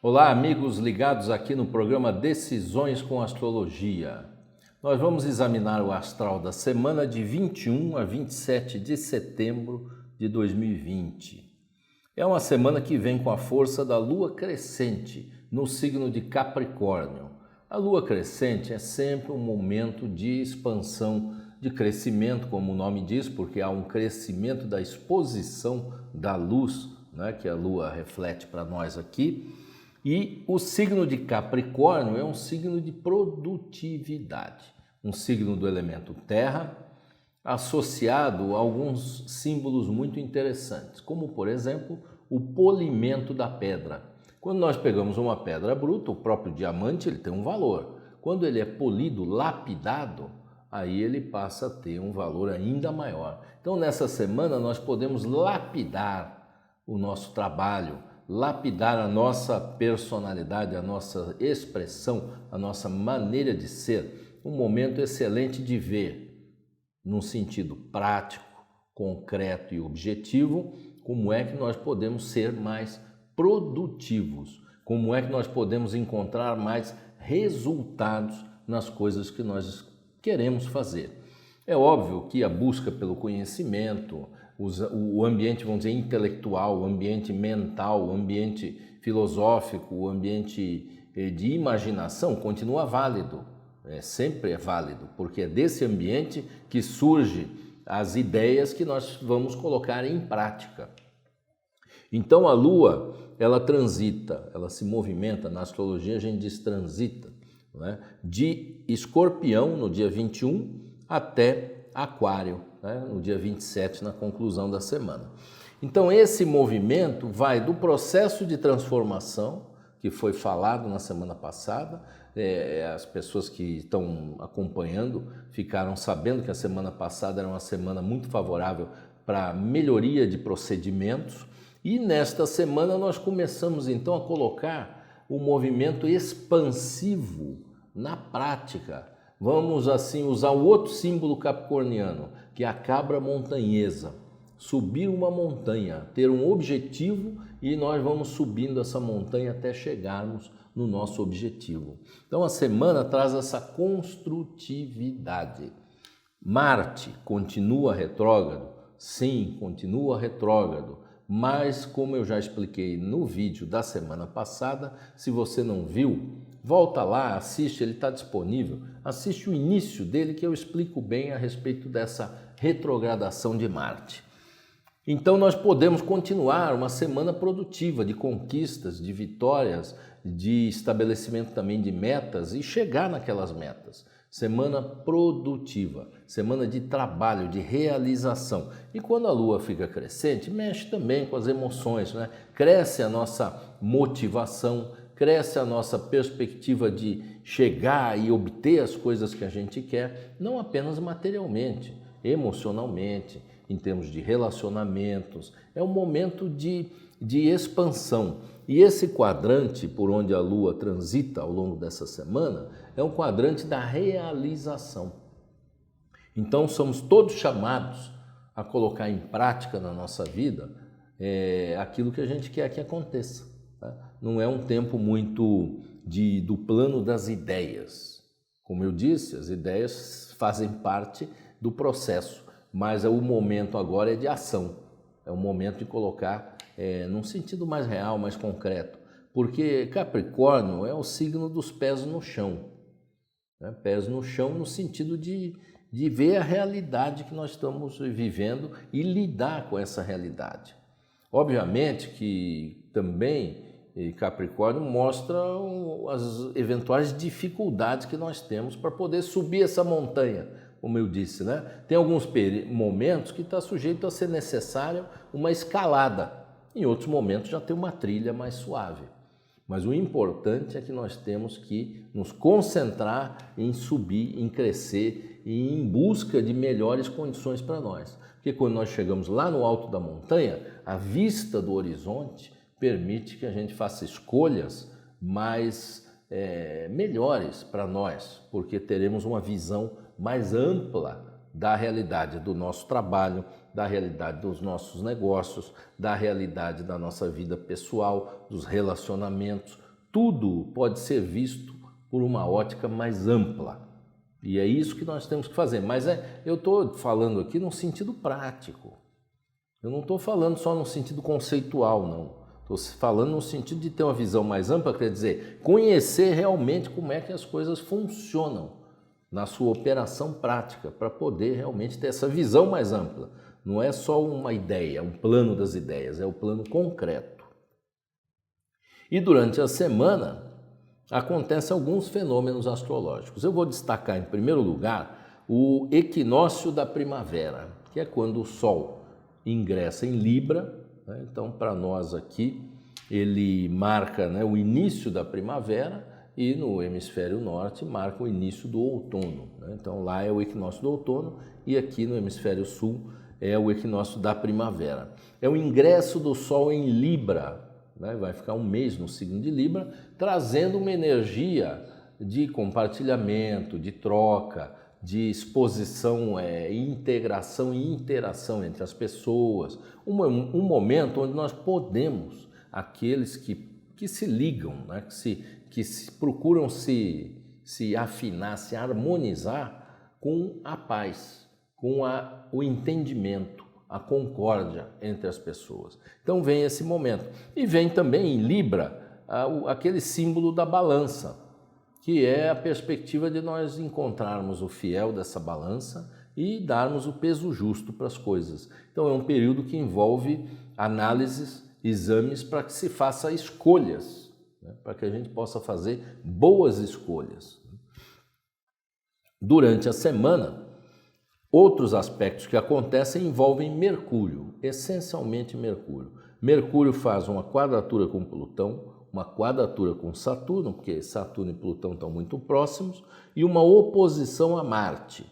Olá, amigos ligados aqui no programa Decisões com Astrologia. Nós vamos examinar o astral da semana de 21 a 27 de setembro de 2020. É uma semana que vem com a força da lua crescente no signo de Capricórnio. A lua crescente é sempre um momento de expansão, de crescimento, como o nome diz, porque há um crescimento da exposição da luz, né, que a lua reflete para nós aqui. E o signo de Capricórnio é um signo de produtividade, um signo do elemento terra, associado a alguns símbolos muito interessantes, como, por exemplo, o polimento da pedra. Quando nós pegamos uma pedra bruta, o próprio diamante ele tem um valor. Quando ele é polido, lapidado, aí ele passa a ter um valor ainda maior. Então, nessa semana, nós podemos lapidar o nosso trabalho, lapidar a nossa personalidade, a nossa expressão, a nossa maneira de ser. Um momento excelente de ver, num sentido prático, concreto e objetivo, como é que nós podemos ser mais produtivos, como é que nós podemos encontrar mais resultados nas coisas que nós queremos fazer. É óbvio que a busca pelo conhecimento, o ambiente, vamos dizer, intelectual, o ambiente mental, o ambiente filosófico, o ambiente de imaginação continua válido, sempre é válido, porque é desse ambiente que surgem as ideias que nós vamos colocar em prática. Então a Lua, ela transita, ela se movimenta, na astrologia a gente diz transita, né, de Escorpião no dia 21 até Aquário, né, no dia 27, na conclusão da semana. Então esse movimento vai do processo de transformação, que foi falado na semana passada, as pessoas que estão acompanhando ficaram sabendo que a semana passada era uma semana muito favorável para melhoria de procedimentos, e nesta semana nós começamos então a colocar o movimento expansivo na prática. Vamos assim usar o outro símbolo capricorniano, que é a cabra montanhesa. Subir uma montanha, ter um objetivo e nós vamos subindo essa montanha até chegarmos no nosso objetivo. Então a semana traz essa construtividade. Marte continua retrógrado? Sim, continua retrógrado. Mas como eu já expliquei no vídeo da semana passada, se você não viu, volta lá, assiste, ele está disponível. Assiste o início dele que eu explico bem a respeito dessa retrogradação de Marte. Então nós podemos continuar uma semana produtiva de conquistas, de vitórias, de estabelecimento também de metas e chegar naquelas metas. Semana produtiva, semana de trabalho, de realização. E quando a Lua fica crescente, mexe também com as emoções, né? Cresce a nossa motivação, cresce a nossa perspectiva de chegar e obter as coisas que a gente quer, não apenas materialmente, emocionalmente, em termos de relacionamentos. É um momento de expansão. E esse quadrante por onde a Lua transita ao longo dessa semana é um quadrante da realização. Então somos todos chamados a colocar em prática na nossa vida aquilo que a gente quer que aconteça. Tá? Não é um tempo muito do plano das ideias. Como eu disse, as ideias fazem parte do processo, mas o momento agora é de ação. É o momento de colocar num sentido mais real, mais concreto. Porque Capricórnio é o signo dos pés no chão. Né? Pés no chão no sentido de ver a realidade que nós estamos vivendo e lidar com essa realidade. Obviamente que também Capricórnio mostra as eventuais dificuldades que nós temos para poder subir essa montanha, como eu disse, né? Tem alguns momentos que está sujeito a ser necessária uma escalada, em outros momentos já tem uma trilha mais suave. Mas o importante é que nós temos que nos concentrar em subir, em crescer e em busca de melhores condições para nós. Porque quando nós chegamos lá no alto da montanha, a vista do horizonte permite que a gente faça escolhas mais melhores para nós, porque teremos uma visão mais ampla da realidade do nosso trabalho, da realidade dos nossos negócios, da realidade da nossa vida pessoal, dos relacionamentos. Tudo pode ser visto por uma ótica mais ampla. E é isso que nós temos que fazer. Mas eu estou falando aqui num sentido prático. Eu não estou falando só no sentido conceitual, não. Estou falando no sentido de ter uma visão mais ampla, quer dizer, conhecer realmente como é que as coisas funcionam na sua operação prática, para poder realmente ter essa visão mais ampla. Não é só uma ideia, um plano das ideias, é o plano concreto. E durante a semana acontecem alguns fenômenos astrológicos. Eu vou destacar em primeiro lugar o equinócio da primavera, que é quando o Sol ingressa em Libra, né? Então, para nós aqui, ele marca, né, o início da primavera, e no hemisfério norte marca o início do outono, né? Então lá é o equinócio do outono e aqui no hemisfério sul é o equinócio da primavera. É o ingresso do Sol em Libra, né? Vai ficar um mês no signo de Libra, trazendo uma energia de compartilhamento, de troca, de exposição, integração e interação entre as pessoas. Um momento onde nós podemos, aqueles que se ligam, né? que procuram se afinar, se harmonizar com a paz, com o entendimento, a concórdia entre as pessoas. Então vem esse momento. E vem também em Libra aquele símbolo da balança, que é a perspectiva de nós encontrarmos o fiel dessa balança e darmos o peso justo para as coisas. Então é um período que envolve análises, exames para que se faça escolhas, para que a gente possa fazer boas escolhas. Durante a semana, outros aspectos que acontecem envolvem Mercúrio, essencialmente Mercúrio. Mercúrio faz uma quadratura com Plutão, uma quadratura com Saturno, porque Saturno e Plutão estão muito próximos, e uma oposição a Marte,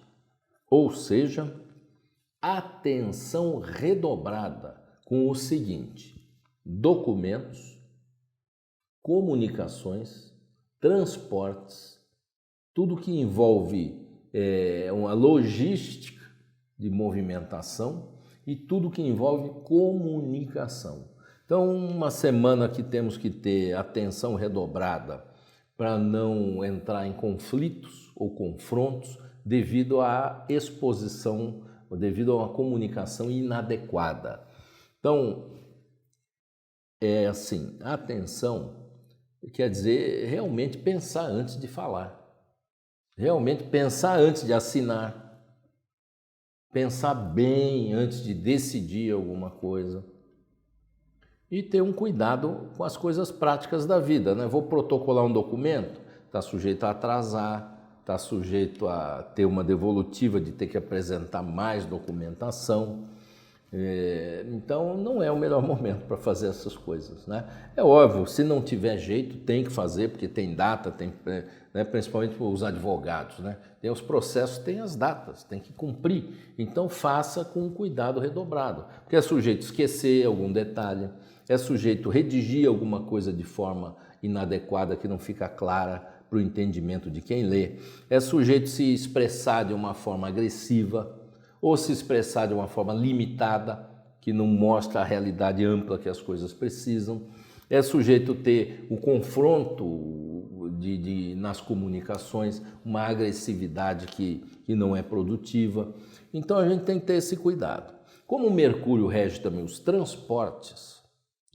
ou seja, atenção redobrada com o seguinte: documentos, comunicações, transportes, tudo que envolve uma logística de movimentação e tudo que envolve comunicação. Então, uma semana que temos que ter atenção redobrada para não entrar em conflitos ou confrontos devido à exposição, ou devido a uma comunicação inadequada. Então, é assim, atenção quer dizer realmente pensar antes de falar, realmente pensar antes de assinar, pensar bem antes de decidir alguma coisa e ter um cuidado com as coisas práticas da vida, né? Vou protocolar um documento, está sujeito a atrasar, está sujeito a ter uma devolutiva de ter que apresentar mais documentação. Então não é o melhor momento para fazer essas coisas, né? É óbvio, se não tiver jeito tem que fazer, porque tem data, tem, né, principalmente os advogados, né? Tem os processos, tem as datas, tem que cumprir. Então faça com cuidado redobrado, porque é sujeito esquecer algum detalhe, é sujeito redigir alguma coisa de forma inadequada que não fica clara para o entendimento de quem lê, é sujeito se expressar de uma forma agressiva, ou se expressar de uma forma limitada, que não mostra a realidade ampla que as coisas precisam. É sujeito ter o confronto nas comunicações, uma agressividade que não é produtiva. Então a gente tem que ter esse cuidado. Como o Mercúrio rege também os transportes,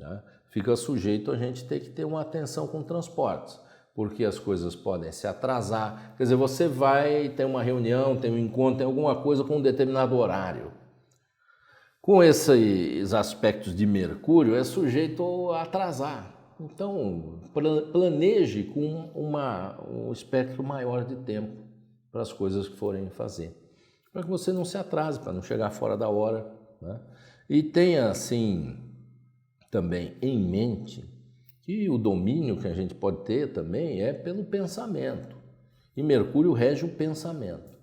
né, fica sujeito a gente ter que ter uma atenção com transportes, porque as coisas podem se atrasar. Quer dizer, você vai, tem uma reunião, tem um encontro, tem alguma coisa com um determinado horário. Com esses aspectos de Mercúrio, é sujeito a atrasar. Então, planeje com um espectro maior de tempo para as coisas que forem fazer, para que você não se atrase, para não chegar fora da hora, né? E tenha, assim, também em mente que o domínio que a gente pode ter também é pelo pensamento. E Mercúrio rege o pensamento.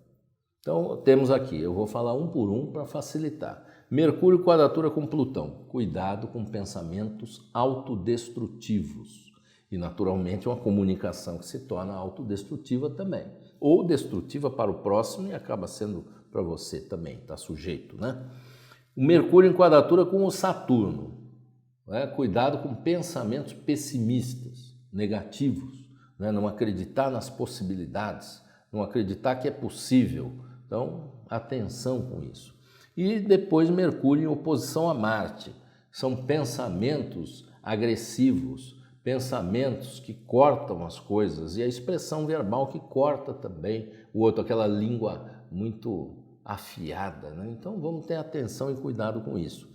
Então, temos aqui, eu vou falar um por um para facilitar. Mercúrio quadratura com Plutão. Cuidado com pensamentos autodestrutivos. E, naturalmente, uma comunicação que se torna autodestrutiva também. ou destrutiva para o próximo e acaba sendo para você também, está sujeito, né? O Mercúrio em quadratura com o Saturno, né? Cuidado com pensamentos pessimistas, negativos, né? Não acreditar nas possibilidades, não acreditar que é possível. Então, atenção com isso. E depois Mercúrio em oposição a Marte. São pensamentos agressivos, pensamentos que cortam as coisas e a expressão verbal que corta também o outro, aquela língua muito afiada, né? Então vamos ter atenção e cuidado com isso.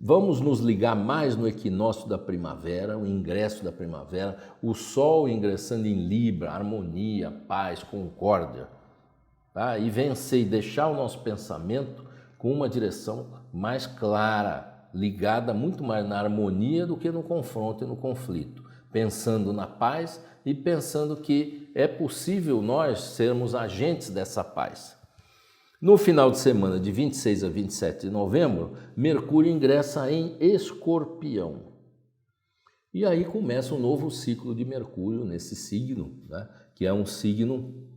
Vamos nos ligar mais no equinócio da primavera, o ingresso da primavera, o Sol ingressando em Libra, harmonia, paz, concórdia, tá? E vencer e deixar o nosso pensamento com uma direção mais clara, ligada muito mais na harmonia do que no confronto e no conflito, pensando na paz e pensando que é possível nós sermos agentes dessa paz. No final de semana de 26 a 27 de novembro, Mercúrio ingressa em Escorpião. E aí começa um novo ciclo de Mercúrio nesse signo, né? Que é um signo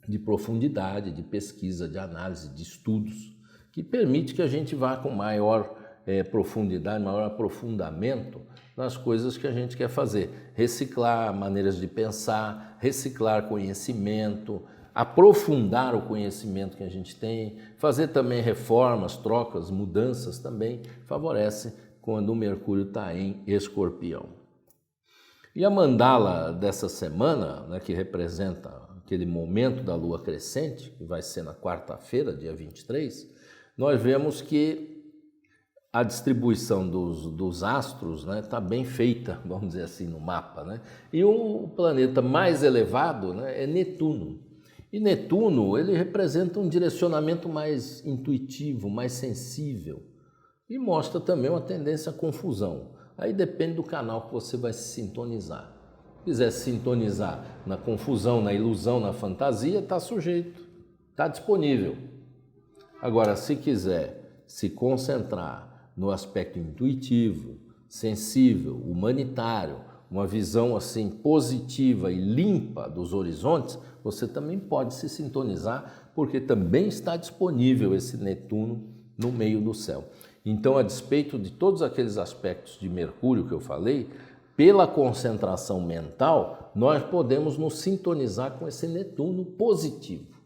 de profundidade, de pesquisa, de análise, de estudos, que permite que a gente vá com maior profundidade, maior aprofundamento nas coisas que a gente quer fazer. Reciclar maneiras de pensar, reciclar conhecimento, aprofundar o conhecimento que a gente tem, fazer também reformas, trocas, mudanças também favorece quando o Mercúrio está em Escorpião. E a mandala dessa semana, né, que representa aquele momento da lua crescente, que vai ser na quarta-feira, dia 23, nós vemos que a distribuição dos astros está bem feita, vamos dizer assim, no mapa, né? E o planeta mais elevado, né, é Netuno. E Netuno, ele representa um direcionamento mais intuitivo, mais sensível e mostra também uma tendência à confusão. Aí depende do canal que você vai se sintonizar. Se quiser se sintonizar na confusão, na ilusão, na fantasia, está sujeito, está disponível. Agora, se quiser se concentrar no aspecto intuitivo, sensível, humanitário, uma visão assim positiva e limpa dos horizontes, você também pode se sintonizar, porque também está disponível esse Netuno no meio do céu. Então, a despeito de todos aqueles aspectos de Mercúrio que eu falei, pela concentração mental, nós podemos nos sintonizar com esse Netuno positivo,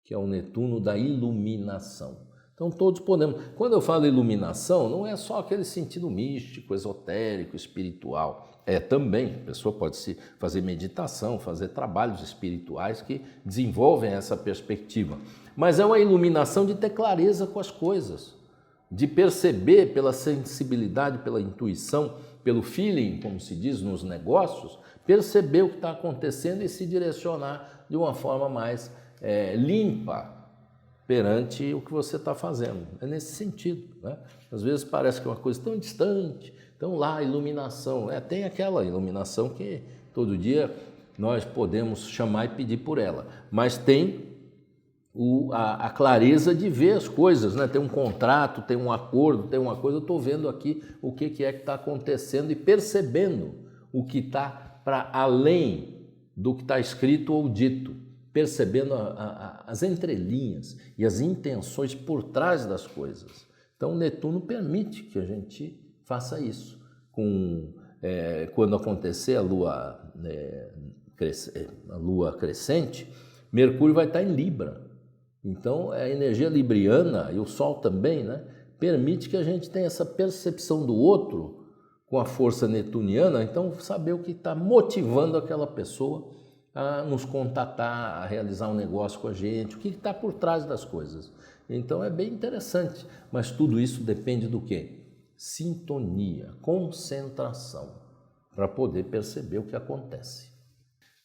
que é o Netuno da iluminação. Então todos podemos. Quando eu falo iluminação, não é só aquele sentido místico, esotérico, espiritual. É também, a pessoa pode fazer meditação, fazer trabalhos espirituais que desenvolvem essa perspectiva. Mas é uma iluminação de ter clareza com as coisas, de perceber pela sensibilidade, pela intuição, pelo feeling, como se diz nos negócios, perceber o que está acontecendo e se direcionar de uma forma mais limpa perante o que você está fazendo. É nesse sentido, né? Às vezes parece que é uma coisa tão distante, então lá a iluminação, tem aquela iluminação que todo dia nós podemos chamar e pedir por ela, mas tem a clareza de ver as coisas, né? Tem um contrato, tem um acordo, tem uma coisa, eu estou vendo aqui o que é que está acontecendo e percebendo o que está para além do que está escrito ou dito, percebendo as entrelinhas e as intenções por trás das coisas. Então, Netuno permite que a gente faça isso. Quando acontecer a lua crescente, Mercúrio vai estar em Libra. Então, a energia libriana e o Sol também, né, permite que a gente tenha essa percepção do outro com a força netuniana, então saber o que está motivando aquela pessoa a nos contatar, a realizar um negócio com a gente, o que está por trás das coisas. Então é bem interessante, mas tudo isso depende do quê? Sintonia, concentração, para poder perceber o que acontece.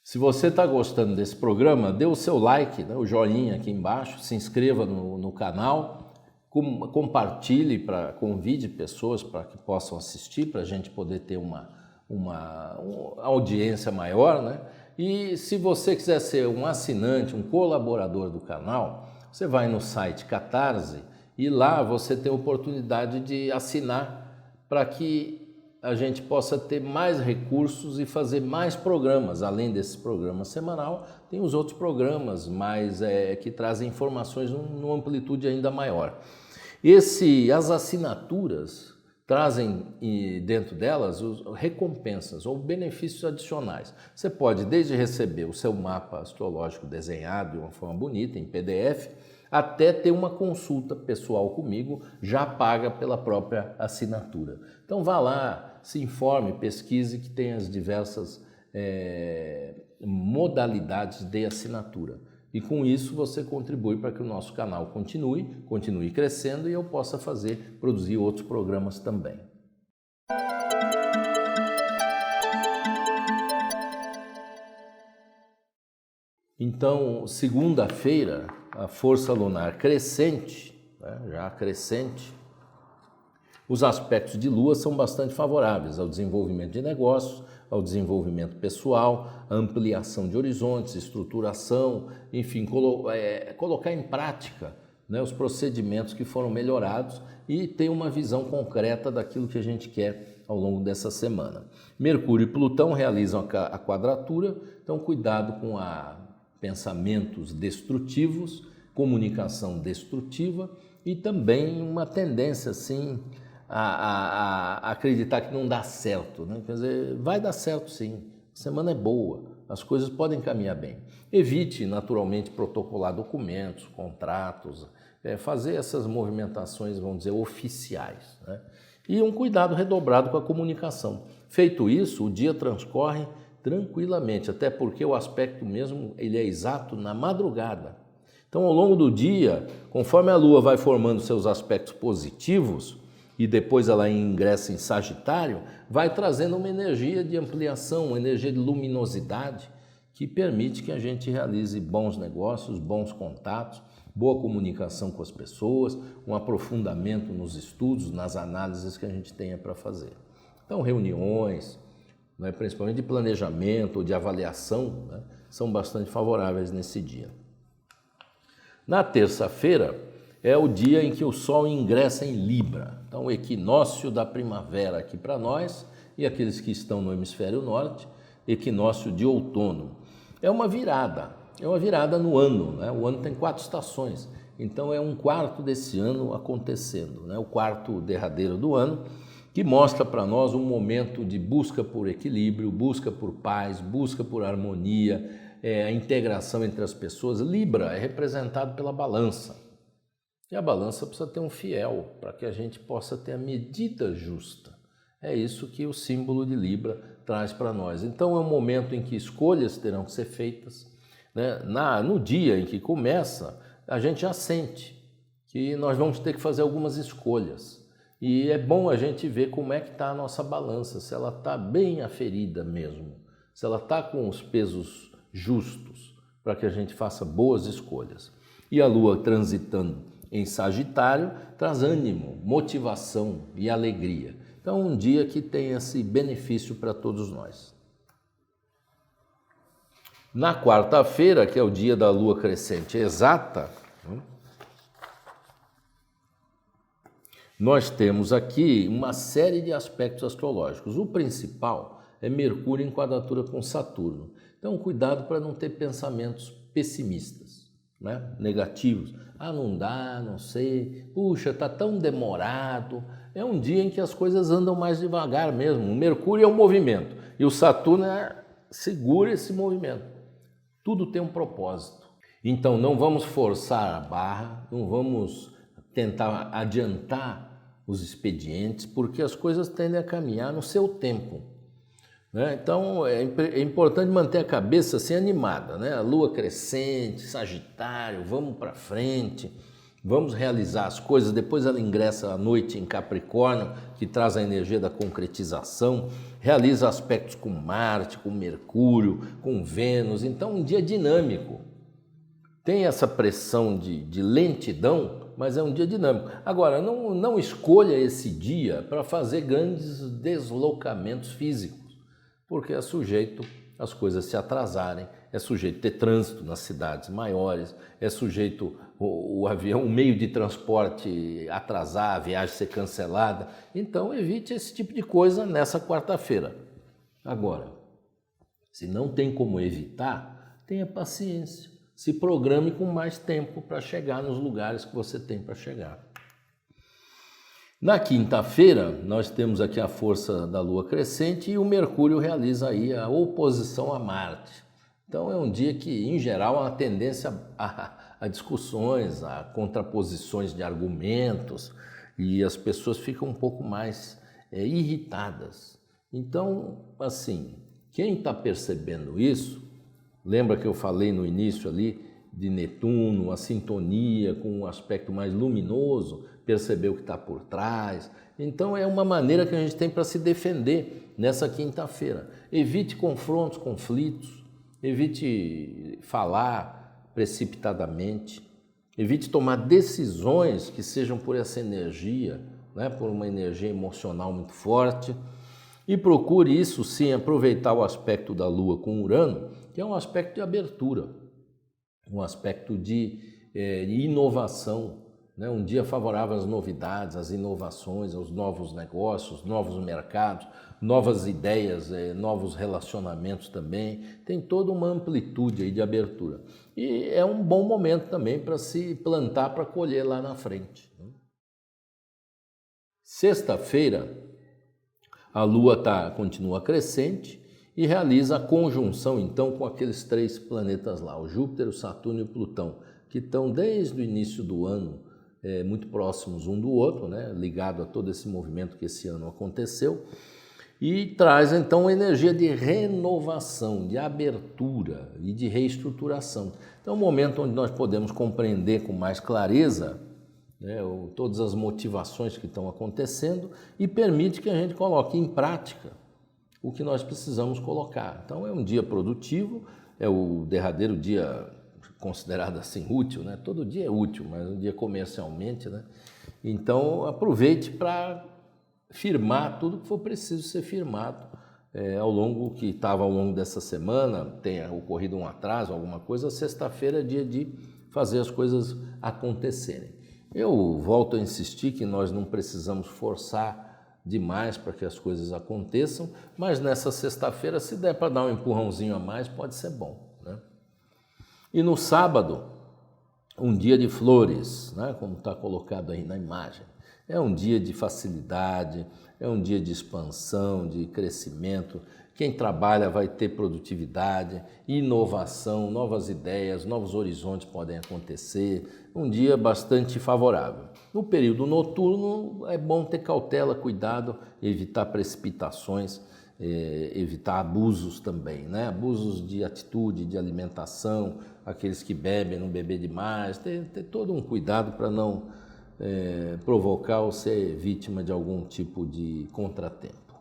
Se você está gostando desse programa, dê o seu like, né, o joinha aqui embaixo, se inscreva no canal, compartilhe, convide pessoas para que possam assistir, para a gente poder ter uma audiência maior, né? E se você quiser ser um assinante, um colaborador do canal, você vai no site Catarse e lá você tem a oportunidade de assinar para que a gente possa ter mais recursos e fazer mais programas. Além desse programa semanal, tem os outros programas mais que trazem informações numa amplitude ainda maior. As assinaturas trazem dentro delas recompensas ou benefícios adicionais. Você pode desde receber o seu mapa astrológico desenhado de uma forma bonita, em PDF, até ter uma consulta pessoal comigo, já paga pela própria assinatura. Então vá lá, se informe, pesquise, que tem as diversas modalidades de assinatura. E com isso você contribui para que o nosso canal continue crescendo e eu possa produzir outros programas também. Então, segunda-feira, a força lunar crescente, já crescente, os aspectos de Lua são bastante favoráveis ao desenvolvimento de negócios, ao desenvolvimento pessoal, à ampliação de horizontes, estruturação, enfim, colocar em prática, né, os procedimentos que foram melhorados e ter uma visão concreta daquilo que a gente quer ao longo dessa semana. Mercúrio e Plutão realizam a quadratura, então cuidado com pensamentos destrutivos, comunicação destrutiva e também uma tendência assim a acreditar que não dá certo, né? Quer dizer, vai dar certo sim, a semana é boa, as coisas podem caminhar bem. Evite naturalmente protocolar documentos, contratos, fazer essas movimentações, vamos dizer, oficiais, né? E um cuidado redobrado com a comunicação. Feito isso, o dia transcorre tranquilamente, até porque o aspecto mesmo ele é exato na madrugada. Então, ao longo do dia, conforme a Lua vai formando seus aspectos positivos e depois ela ingressa em Sagitário, vai trazendo uma energia de ampliação, uma energia de luminosidade que permite que a gente realize bons negócios, bons contatos, boa comunicação com as pessoas, um aprofundamento nos estudos, nas análises que a gente tenha para fazer. Então, reuniões, né, principalmente de planejamento ou de avaliação, né, são bastante favoráveis nesse dia. Na terça-feira é o dia em que o Sol ingressa em Libra. Então, o equinócio da primavera aqui para nós e aqueles que estão no hemisfério norte, equinócio de outono. É uma virada no ano, né? O ano tem 4 estações, então é um quarto desse ano acontecendo, né? O quarto derradeiro do ano, que mostra para nós um momento de busca por equilíbrio, busca por paz, busca por harmonia, a integração entre as pessoas. Libra é representado pela balança. E a balança precisa ter um fiel para que a gente possa ter a medida justa. É isso que o símbolo de Libra traz para nós. Então é um momento em que escolhas terão que ser feitas, né? No dia em que começa, a gente já sente que nós vamos ter que fazer algumas escolhas. E é bom a gente ver como é que está a nossa balança, se ela está bem aferida mesmo, se ela está com os pesos justos para que a gente faça boas escolhas. E a Lua transitando em Sagitário traz ânimo, motivação e alegria. Então, um dia que tem esse benefício para todos nós. Na quarta-feira, que é o dia da Lua crescente exata, nós temos aqui uma série de aspectos astrológicos. O principal é Mercúrio em quadratura com Saturno. Então, cuidado para não ter pensamentos pessimistas, né? Negativos. Ah, não dá, não sei, puxa, está tão demorado. É um dia em que as coisas andam mais devagar mesmo. O Mercúrio é um movimento e o Saturno segura esse movimento. Tudo tem um propósito. Então não vamos forçar a barra, não vamos tentar adiantar os expedientes, porque as coisas tendem a caminhar no seu tempo, né? Então é importante manter a cabeça assim animada, né? A Lua crescente, Sagitário, vamos para frente, vamos realizar as coisas. Depois ela ingressa à noite em Capricórnio, que traz a energia da concretização, realiza aspectos com Marte, com Mercúrio, com Vênus. Então um dia dinâmico. Tem essa pressão de lentidão, mas é um dia dinâmico. Agora, não escolha esse dia para fazer grandes deslocamentos físicos, porque é sujeito as coisas se atrasarem, é sujeito ter trânsito nas cidades maiores, é sujeito o avião, o meio de transporte atrasar, a viagem ser cancelada. Então, evite esse tipo de coisa nessa quarta-feira. Agora, se não tem como evitar, tenha paciência. Se programe com mais tempo para chegar nos lugares que você tem para chegar. Na quinta-feira, nós temos aqui a força da Lua crescente e o Mercúrio realiza aí a oposição a Marte. Então é um dia que, em geral, há uma tendência a discussões, a contraposições de argumentos e as pessoas ficam um pouco mais irritadas. Então, assim, quem está percebendo isso, lembra que eu falei no início ali de Netuno, a sintonia com um aspecto mais luminoso, perceber o que está por trás. Então é uma maneira que a gente tem para se defender nessa quinta-feira. Evite confrontos, conflitos. Evite falar precipitadamente, evite tomar decisões que sejam por essa energia, né, por uma energia emocional muito forte, e procure isso sim, aproveitar o aspecto da Lua com Urano, que é um aspecto de abertura, um aspecto de inovação, né, um dia favorável às novidades, às inovações, aos novos negócios, novos mercados, novas ideias, novos relacionamentos também, tem toda uma amplitude aí de abertura. E é um bom momento também para se plantar para colher lá na frente. Sexta-feira, a Lua continua crescente e realiza a conjunção então com aqueles 3 planetas lá, o Júpiter, o Saturno e o Plutão, que estão desde o início do ano muito próximos um do outro, né, ligado a todo esse movimento que esse ano aconteceu. E traz então uma energia de renovação, de abertura e de reestruturação. Então é um momento onde nós podemos compreender com mais clareza, né, todas as motivações que estão acontecendo e permite que a gente coloque em prática o que nós precisamos colocar. Então é um dia produtivo, é o derradeiro dia considerado assim útil, né? Todo dia é útil, mas um dia comercialmente, né? Então aproveite para firmar tudo que for preciso ser firmado ao longo dessa semana, tenha ocorrido um atraso, alguma coisa, sexta-feira é dia de fazer as coisas acontecerem. Eu volto a insistir que nós não precisamos forçar demais para que as coisas aconteçam, mas nessa sexta-feira, se der para dar um empurrãozinho a mais, pode ser bom, né? E no sábado, um dia de flores, né, como está colocado aí na imagem. É um dia de facilidade, é um dia de expansão, de crescimento. Quem trabalha vai ter produtividade, inovação, novas ideias, novos horizontes podem acontecer. Um dia bastante favorável. No período noturno é bom ter cautela, cuidado, evitar precipitações, evitar abusos também, né? Abusos de atitude, de alimentação, aqueles que bebem, não beber demais, ter todo um cuidado para não provocar ou ser vítima de algum tipo de contratempo.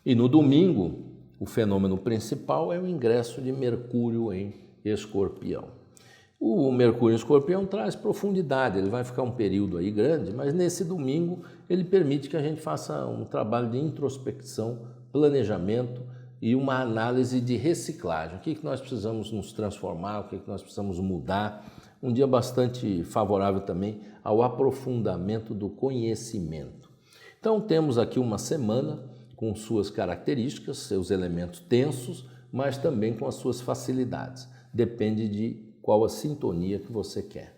E no domingo, o fenômeno principal é o ingresso de Mercúrio em Escorpião. O Mercúrio em Escorpião traz profundidade, ele vai ficar um período aí grande, mas nesse domingo ele permite que a gente faça um trabalho de introspecção, planejamento e uma análise de reciclagem. O que nós precisamos nos transformar, o que nós precisamos mudar. Um dia bastante favorável também ao aprofundamento do conhecimento. Então temos aqui uma semana com suas características, seus elementos tensos, mas também com as suas facilidades. Depende de qual a sintonia que você quer.